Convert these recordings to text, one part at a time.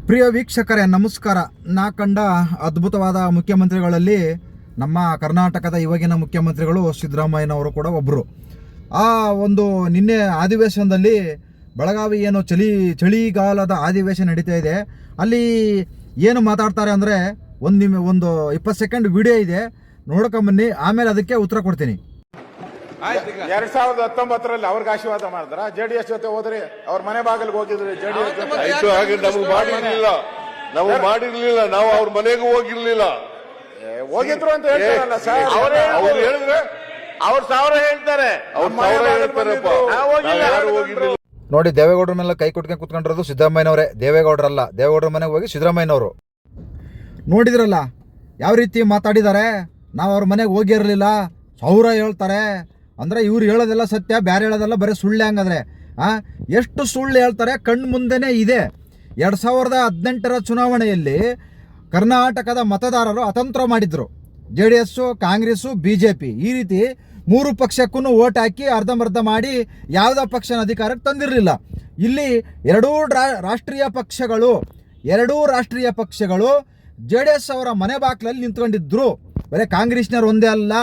ಪ್ರಿಯ ವೀಕ್ಷಕರೇ ನಮಸ್ಕಾರ. ನಾ ಕಂಡ ಅದ್ಭುತವಾದ ಮುಖ್ಯಮಂತ್ರಿಗಳಲ್ಲಿ ನಮ್ಮ ಕರ್ನಾಟಕದ ಇವಾಗಿನ ಮುಖ್ಯಮಂತ್ರಿಗಳು ಸಿದ್ದರಾಮಯ್ಯನವರು ಕೂಡ ಒಬ್ಬರು. ಆ ಒಂದು ನಿನ್ನೆ ಅಧಿವೇಶನದಲ್ಲಿ ಬೆಳಗಾವಿ ಏನು ಚಳಿಗಾಲದ ಅಧಿವೇಶನ ನಡೀತಾ ಇದೆ, ಅಲ್ಲಿ ಏನು ಮಾತಾಡ್ತಾರೆ ಅಂದರೆ ಒಂದು 20 ಸೆಕೆಂಡ್ ವಿಡಿಯೋ ಇದೆ, ನೋಡ್ಕೊಂಬನ್ನಿ, ಆಮೇಲೆ ಅದಕ್ಕೆ ಉತ್ತರ ಕೊಡ್ತೀನಿ. 2019ರಲ್ಲಿ ಅವ್ರಿಗೆ ಆಶೀರ್ವಾದ ಮಾಡಿದ್ರ, ಜೆಡಿಎಸ್ ಜೊತೆ ಹೋದ್ರಿ, ಅವ್ರ ಮನೆ ಬಾಗಿಲಿಗೆ ಹೋಗಿದ್ರಿ, ಜೆಡಿಎಸ್ ಜೊತೆ ನಾವು ಮಾಡಿರ್ಲಿಲ್ಲ, ನಾವು ಅವ್ರ ಮನೆಗೂ ಹೋಗಿರ್ಲಿಲ್ಲ. ಹೋಗಿದ್ರು ಅಂತ ಹೇಳ್ತಾರಲ್ಲ ಸರ್, ಅವ್ರು ಹೇಳಿದ್ರೆ ಅವ್ರ ಸಾವಿರ ಹೇಳ್ತಾರೆ, ನೋಡಿ, ದೇವೇಗೌಡರ ಮೇಲೆ ಕೈ ಕೊಟ್ಕೊಂಡು ಕೂತ್ಕೊಂಡಿರೋದು ಸಿದ್ದರಾಮಯ್ಯನವರೇ, ದೇವೇಗೌಡರಲ್ಲ. ದೇವೇಗೌಡರ ಮನೆಗೆ ಹೋಗಿ ಸಿದ್ದರಾಮಯ್ಯನವರು. ನೋಡಿದ್ರಲ್ಲ ಯಾವ ರೀತಿ ಮಾತಾಡಿದ್ದಾರೆ. ನಾವು ಅವ್ರ ಮನೆಗೆ ಹೋಗಿರಲಿಲ್ಲ, ಸಾವಿರ ಹೇಳ್ತಾರೆ ಅಂದರೆ ಇವ್ರು ಹೇಳೋದೆಲ್ಲ ಸತ್ಯ, ಬೇರೆ ಹೇಳೋದೆಲ್ಲ ಬರೀ ಸುಳ್ಳೆ. ಹಂಗಾದ್ರೆ ಎಷ್ಟು ಸುಳ್ಳು ಹೇಳ್ತಾರೆ ಕಣ್ಣು ಮುಂದೆನೇ ಇದೆ. 2018ರ ಚುನಾವಣೆಯಲ್ಲಿ ಕರ್ನಾಟಕದ ಮತದಾರರು ಅತಂತ್ರ ಮಾಡಿದ್ರು. JDS, ಕಾಂಗ್ರೆಸ್ಸು, BJP ಈ ರೀತಿ 3 ಪಕ್ಷಕ್ಕೂ ಓಟ್ ಹಾಕಿ ಅರ್ಧಂಬರ್ಧ ಮಾಡಿ ಯಾವುದೇ ಪಕ್ಷನ ಅಧಿಕಾರಕ್ಕೆ ತಂದಿರಲಿಲ್ಲ. ಇಲ್ಲಿ ಎರಡೂ ರಾಷ್ಟ್ರೀಯ ಪಕ್ಷಗಳು JDS ಅವರ ಮನೆ ಬಾಗಿಲಲ್ಲಿ ನಿಂತ್ಕೊಂಡಿದ್ರು. ಬರೀ ಕಾಂಗ್ರೆಸ್ನವ್ರು ಒಂದೇ ಅಲ್ಲ,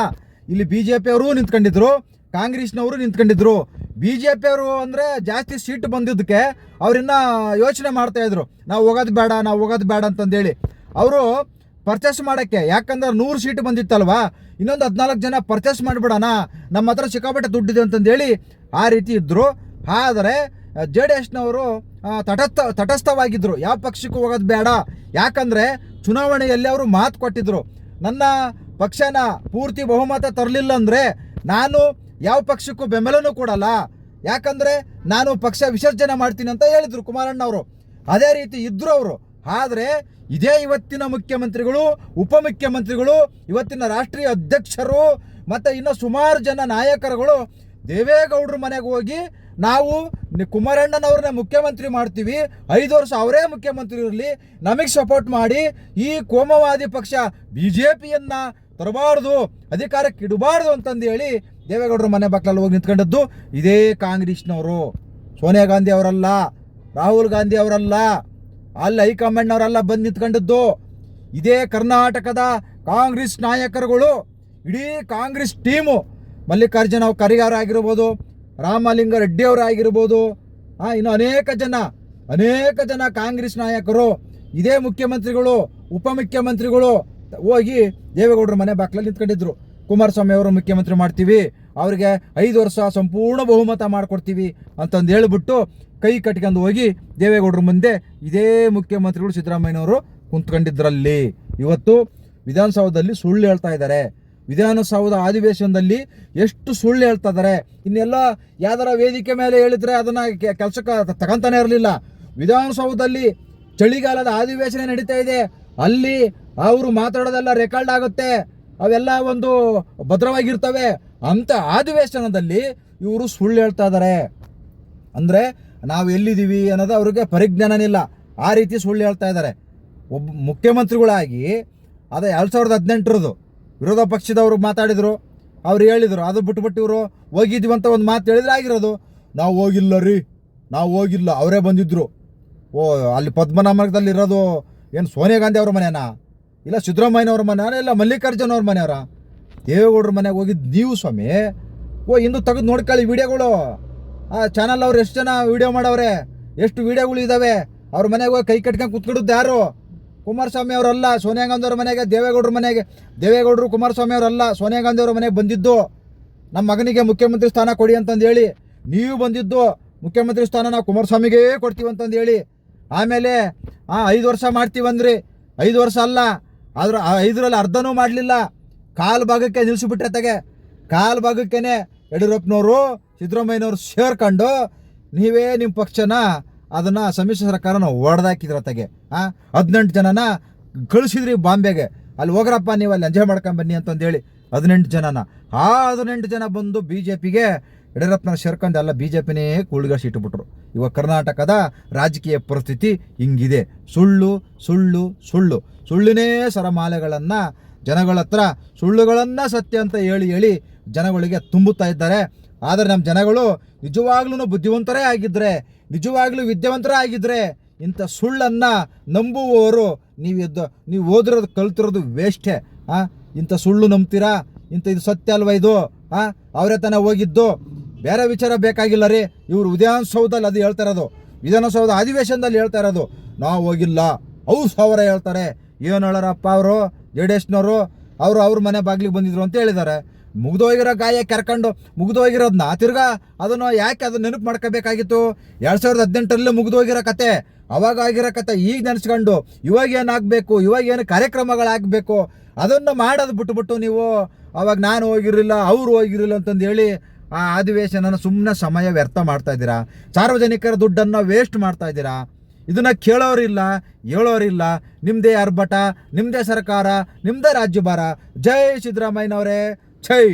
ಇಲ್ಲಿ BJP ಅವರು ನಿಂತ್ಕೊಂಡಿದ್ರು, ಕಾಂಗ್ರೆಸ್ನವರು ನಿಂತ್ಕೊಂಡಿದ್ರು. BJP ಅವರು ಅಂದರೆ ಜಾಸ್ತಿ ಸೀಟ್ ಬಂದಿದ್ದಕ್ಕೆ ಅವರಿನ್ನ ಯೋಚನೆ ಮಾಡ್ತಾಯಿದ್ರು, ನಾವು ಹೋಗೋದು ಬೇಡ ಅಂತಂದೇಳಿ. ಅವರು ಪರ್ಚೇಸ್ ಮಾಡೋಕ್ಕೆ, ಯಾಕಂದ್ರೆ 100 ಸೀಟ್ ಬಂದಿತ್ತಲ್ವಾ, ಇನ್ನೊಂದು 14 ಜನ ಪರ್ಚೇಸ್ ಮಾಡಿಬಿಡೋಣ, ನಮ್ಮ ಹತ್ರ ಸಿಕ್ಕಾಪಟ್ಟೆ ದುಡ್ಡಿದೆ ಅಂತಂದೇಳಿ ಆ ರೀತಿ ಇದ್ದರು. ಆದರೆ JDSನವರು ತಟಸ್ಥವಾಗಿದ್ದರು, ಯಾವ ಪಕ್ಷಕ್ಕೂ ಹೋಗೋದು ಬೇಡ. ಯಾಕಂದರೆ ಚುನಾವಣೆಯಲ್ಲಿ ಅವರು ಮಾತು ಕೊಟ್ಟಿದ್ರು, ನನ್ನ ಪಕ್ಷನ ಪೂರ್ತಿ ಬಹುಮತ ತರಲಿಲ್ಲ ಅಂದರೆ ನಾನು ಯಾವ ಪಕ್ಷಕ್ಕೂ ಬೆಂಬಲನೂ ಕೊಡಲ್ಲ, ಯಾಕಂದರೆ ನಾನು ಪಕ್ಷ ವಿಸರ್ಜನೆ ಮಾಡ್ತೀನಿ ಅಂತ ಹೇಳಿದರು ಕುಮಾರಣ್ಣವರು. ಅದೇ ರೀತಿ ಇದ್ದರು ಅವರು. ಆದರೆ ಇದೇ ಇವತ್ತಿನ ಮುಖ್ಯಮಂತ್ರಿಗಳು, ಉಪಮುಖ್ಯಮಂತ್ರಿಗಳು, ಇವತ್ತಿನ ರಾಷ್ಟ್ರೀಯ ಅಧ್ಯಕ್ಷರು ಮತ್ತು ಇನ್ನೂ ಸುಮಾರು ಜನ ನಾಯಕರುಗಳು ದೇವೇಗೌಡರ ಮನೆಗೆ ಹೋಗಿ ನಾವು ಕುಮಾರಣ್ಣನವ್ರನ್ನೇ ಮುಖ್ಯಮಂತ್ರಿ ಮಾಡ್ತೀವಿ, 5 ವರ್ಷ ಅವರೇ ಮುಖ್ಯಮಂತ್ರಿ ಇರಲಿ, ನಮಗೆ ಸಪೋರ್ಟ್ ಮಾಡಿ, ಈ ಕೋಮವಾದಿ ಪಕ್ಷ BJPಯನ್ನು ತರಬಾರ್ದು, ಅಧಿಕಾರಕ್ಕೆ ಇಡಬಾರ್ದು ಅಂತಂದು ಹೇಳಿ ದೇವೇಗೌಡರ ಮನೆ ಬಾಗಿಲಲ್ಲಿ ಹೋಗಿ ನಿಂತ್ಕೊಂಡದ್ದು ಇದೇ ಕಾಂಗ್ರೆಸ್ನವರು. ಸೋನಿಯಾ ಗಾಂಧಿ ಅವರಲ್ಲ, ರಾಹುಲ್ ಗಾಂಧಿ ಅವರಲ್ಲ, ಅಲ್ಲಿ ಹೈಕಮಾಂಡ್ನವರೆಲ್ಲ ಬಂದು ನಿಂತ್ಕೊಂಡದ್ದು ಇದೇ ಕರ್ನಾಟಕದ ಕಾಂಗ್ರೆಸ್ ನಾಯಕರುಗಳು, ಇಡೀ ಕಾಂಗ್ರೆಸ್ ಟೀಮು. ಮಲ್ಲಿಕಾರ್ಜುನ ಖರ್ಗೆ ಆಗಿರ್ಬೋದು, ರಾಮಲಿಂಗ ರೆಡ್ಡಿ ಅವರಾಗಿರ್ಬೋದು, ಇನ್ನು ಅನೇಕ ಜನ ಕಾಂಗ್ರೆಸ್ ನಾಯಕರು, ಇದೇ ಮುಖ್ಯಮಂತ್ರಿಗಳು, ಉಪಮುಖ್ಯಮಂತ್ರಿಗಳು ಹೋಗಿ ದೇವೇಗೌಡರ ಮನೆ ಬಾಗಿಲಲ್ಲಿ ನಿಂತ್ಕೊಂಡಿದ್ರು. ಕುಮಾರಸ್ವಾಮಿ ಅವರು ಮುಖ್ಯಮಂತ್ರಿ ಮಾಡ್ತೀವಿ, ಅವ್ರಿಗೆ 5 ವರ್ಷ ಸಂಪೂರ್ಣ ಬಹುಮತ ಮಾಡಿಕೊಡ್ತೀವಿ ಅಂತಂದು ಹೇಳ್ಬಿಟ್ಟು ಕೈ ಕಟ್ಕೊಂಡು ಹೋಗಿ ದೇವೇಗೌಡರ ಮುಂದೆ ಇದೇ ಮುಖ್ಯಮಂತ್ರಿಗಳು ಸಿದ್ದರಾಮಯ್ಯನವರು ಕುಂತ್ಕೊಂಡಿದ್ರಲ್ಲಿ. ಇವತ್ತು ವಿಧಾನಸೌಧದಲ್ಲಿ ಸುಳ್ಳು ಹೇಳ್ತಾ ಇದ್ದಾರೆ. ವಿಧಾನಸೌಧ ಅಧಿವೇಶನದಲ್ಲಿ ಎಷ್ಟು ಸುಳ್ಳು ಹೇಳ್ತಾ ಇದ್ದಾರೆ. ಇನ್ನೆಲ್ಲ ಯಾವ್ದಾರ ವೇದಿಕೆ ಮೇಲೆ ಹೇಳಿದ್ರೆ ಅದನ್ನು ಕೆಲಸಕ್ಕೆ ತಗೊಂತಾನೆ ಇರಲಿಲ್ಲ. ವಿಧಾನಸೌಧದಲ್ಲಿ ಚಳಿಗಾಲದ ಅಧಿವೇಶನ ನಡೀತಾ ಇದೆ, ಅಲ್ಲಿ ಅವರು ಮಾತಾಡೋದೆಲ್ಲ ರೆಕಾರ್ಡ್ ಆಗುತ್ತೆ, ಅವೆಲ್ಲ ಒಂದು ಭದ್ರವಾಗಿರ್ತವೆ. ಅಂಥ ಅಧಿವೇಶನದಲ್ಲಿ ಇವರು ಸುಳ್ಳು ಹೇಳ್ತಾ ಇದ್ದಾರೆ. ಅಂದರೆ ನಾವು ಎಲ್ಲಿದ್ದೀವಿ ಅನ್ನೋದು ಅವ್ರಿಗೆ ಪರಿಜ್ಞಾನನಿಲ್ಲ, ಆ ರೀತಿ ಸುಳ್ಳು ಹೇಳ್ತಾ ಇದ್ದಾರೆ. ಒಬ್ಬ ಮುಖ್ಯಮಂತ್ರಿಗಳಾಗಿ ಅದು 2018ರದು ವಿರೋಧ ಪಕ್ಷದವರು ಮಾತಾಡಿದರು, ಅವ್ರು ಹೇಳಿದರು, ಅದು ಬಿಟ್ಬಿಟ್ಟು ಇವರು ಹೋಗಿದ್ವಿ ಅಂತ ಒಂದು ಮಾತು ಹೇಳಿದ್ರೆ ಆಗಿರೋದು. ನಾವು ಹೋಗಿಲ್ಲ, ಅವರೇ ಬಂದಿದ್ದರು. ಅಲ್ಲಿ ಪದ್ಮನಾಭದಲ್ಲಿ ಇರೋದು ಏನು ಸೋನಿಯಾ ಗಾಂಧಿ ಅವ್ರ ಮನೆನಾ, ಇಲ್ಲ ಸಿದ್ದರಾಮಯ್ಯನವ್ರ ಮನೆಯಾ, ಇಲ್ಲ ಮಲ್ಲಿಕಾರ್ಜುನ ಅವ್ರ ಮನೆಯವರ? ದೇವೇಗೌಡರ ಮನೆಗೆ ಹೋಗಿದ್ದು ನೀವು ಸ್ವಾಮಿ. ಇಂದು ತೆಗೆದು ನೋಡ್ಕೊಳ್ಳಿ ವಿಡಿಯೋಗಳು. ಆ ಚಾನಲ್ ಅವ್ರು ಎಷ್ಟು ಜನ ವಿಡಿಯೋ ಮಾಡವ್ರೆ, ಎಷ್ಟು ವಿಡಿಯೋಗಳು ಇದ್ದಾವೆ. ಅವ್ರ ಮನೆಗೆ ಹೋಗಿ ಕೈ ಕಟ್ಕೊಂಡು ಕೂತ್ಕೊಂಡಿದ್ದು ಯಾರು? ಕುಮಾರಸ್ವಾಮಿ ಅವರಲ್ಲ, ಸೋನಿಯಾ ಗಾಂಧಿ ಅವ್ರ ಮನೆಗೆ, ದೇವೇಗೌಡರ ಮನೆಗೆ. ದೇವೇಗೌಡರು ಕುಮಾರಸ್ವಾಮಿ ಅವರಲ್ಲ, ಸೋನಿಯಾ ಗಾಂಧಿ ಅವ್ರ ಮನೆಗೆ ಬಂದಿದ್ದು. ನಮ್ಮ ಮಗನಿಗೆ ಮುಖ್ಯಮಂತ್ರಿ ಸ್ಥಾನ ಕೊಡಿ ಅಂತಂದು ಹೇಳಿ ನೀವು ಬಂದಿದ್ದು. ಮುಖ್ಯಮಂತ್ರಿ ಸ್ಥಾನ ನಾವು ಕುಮಾರಸ್ವಾಮಿಗೇ ಕೊಡ್ತೀವಿ ಅಂತಂದು ಹೇಳಿ ಆಮೇಲೆ 5 ವರ್ಷ ಮಾಡ್ತೀವಂದ್ರಿ. 5 ವರ್ಷ ಅಲ್ಲ, ಆದ್ರೆ 5ರಲ್ಲಿ ಅರ್ಧನೂ ಮಾಡಲಿಲ್ಲ. ಕಾಲು ಭಾಗಕ್ಕೆ ನಿಲ್ಲಿಸಿಬಿಟ್ರೆ ಕಾಲು ಭಾಗಕ್ಕೇ ಯಡಿಯೂರಪ್ಪನವರು, ಸಿದ್ದರಾಮಯ್ಯನವರು ಸೇರ್ಕೊಂಡು ನೀವೇ ನಿಮ್ಮ ಪಕ್ಷನ ಅದನ್ನು ಸಮ್ಮಿಶ್ರ ಸರ್ಕಾರನ ಹೊಡೆದಾಕಿದ್ರತೆಗೆ 18 ಜನನ ಕಳಿಸಿದ್ರಿ ಬಾಂಬೆಗೆ. ಅಲ್ಲಿ ಹೋಗ್ರಪ್ಪ, ನೀವು ಅಲ್ಲಿ ಎಂಜಾಯ್ ಮಾಡ್ಕೊಂಬನ್ನಿ ಅಂತಂದೇಳಿ 18 ಜನನ. 18 ಜನ ಬಂದು BJPಗೆ ಯಡಿಯೂರಪ್ಪನ ಸೇರ್ಕೊಂಡು ಎಲ್ಲ BJPನೇ ಕೂಳ್ಗಡಿಸಿ ಇಟ್ಟುಬಿಟ್ರು. ಇವಾಗ ಕರ್ನಾಟಕದ ರಾಜಕೀಯ ಪರಿಸ್ಥಿತಿ ಹಿಂಗಿದೆ. ಸುಳ್ಳಿನೇ ಸರಮಾಲೆಗಳನ್ನು ಜನಗಳ ಹತ್ರ, ಸುಳ್ಳುಗಳನ್ನು ಸತ್ಯ ಅಂತ ಹೇಳಿ ಜನಗಳಿಗೆ ತುಂಬುತ್ತಾ ಇದ್ದಾರೆ. ಆದರೆ ನಮ್ಮ ಜನಗಳು ನಿಜವಾಗ್ಲೂ ಬುದ್ಧಿವಂತರೇ ಆಗಿದ್ದರೆ, ನಿಜವಾಗ್ಲೂ ವಿದ್ಯಾವಂತರೇ ಆಗಿದ್ದರೆ ಇಂಥ ಸುಳ್ಳನ್ನು ನಂಬುವವರು ನೀವು ಓದಿರೋದು ಕಲ್ತಿರೋದು ವೇಸ್ಟೇ. ಇಂಥ ಸುಳ್ಳು ನಂಬ್ತೀರಾ? ಇದು ಸತ್ಯ ಅಲ್ವಾ ಇದು? ಅವರೇ ತಾನೇ ಹೋಗಿದ್ದು, ಬೇರೆ ವಿಚಾರ ಬೇಕಾಗಿಲ್ಲ ರೀ. ಇವರು ವಿಧಾನಸೌಧದಲ್ಲಿ ಅದು ಹೇಳ್ತಾ ಇರೋದು, ವಿಧಾನಸೌಧ ಅಧಿವೇಶನದಲ್ಲಿ ಹೇಳ್ತಾ ಇರೋದು ನಾವು ಹೋಗಿಲ್ಲ, ಅವ್ರು ಹೇಳ್ತಾರೆ. ಏನು ಹೇಳಾರಪ್ಪ ಅವರು JDSನವರು? ಅವ್ರ ಮನೆ ಬಾಗಿಲಿಗೆ ಬಂದಿದ್ರು ಅಂತ ಹೇಳಿದ್ದಾರೆ. ಮುಗ್ದೋಗಿರೋ ಗಾಯ ಕರ್ಕೊಂಡು ಮುಗ್ದೋಗಿರೋದನ್ನ ತಿರ್ಗಾ ಅದನ್ನು ಯಾಕೆ ಅದನ್ನ ನೆನಪು ಮಾಡ್ಕೋಬೇಕಾಗಿತ್ತು? 2018ರಲ್ಲಿ ಮುಗ್ದೋಗಿರೋ ಕತೆ, ಅವಾಗ ಆಗಿರೋ ಕತೆ ಈಗ ನೆನೆಸ್ಕೊಂಡು ಇವಾಗ ಏನಾಗಬೇಕು, ಇವಾಗ ಏನು ಕಾರ್ಯಕ್ರಮಗಳಾಗಬೇಕು ಅದನ್ನು ಮಾಡೋದು ಬಿಟ್ಬಿಟ್ಟು ನೀವು ಅವಾಗ ನಾನು ಹೋಗಿರಲಿಲ್ಲ ಅವ್ರು ಹೋಗಿರಲಿಲ್ಲ ಅಂತಂದು ಹೇಳಿ ಆ ಅಧಿವೇಶನನ ಸುಮ್ಮನೆ ಸಮಯ ವ್ಯರ್ಥ ಮಾಡ್ತಾ ಇದ್ದೀರಾ. ಸಾರ್ವಜನಿಕರ ದುಡ್ಡನ್ನು ವೇಸ್ಟ್ ಮಾಡ್ತಾ ಇದ್ದೀರಾ. ಇದನ್ನು ಕೇಳೋರಿಲ್ಲ, ಹೇಳೋರಿಲ್ಲ. ನಿಮ್ಮದೇ ಆರ್ಭಟ, ನಿಮ್ಮದೇ ಸರ್ಕಾರ, ನಿಮ್ಮದೇ ರಾಜ್ಯಭಾರ. ಜೈ ಸಿದ್ದರಾಮಯ್ಯನವರೇ, ಜೈ.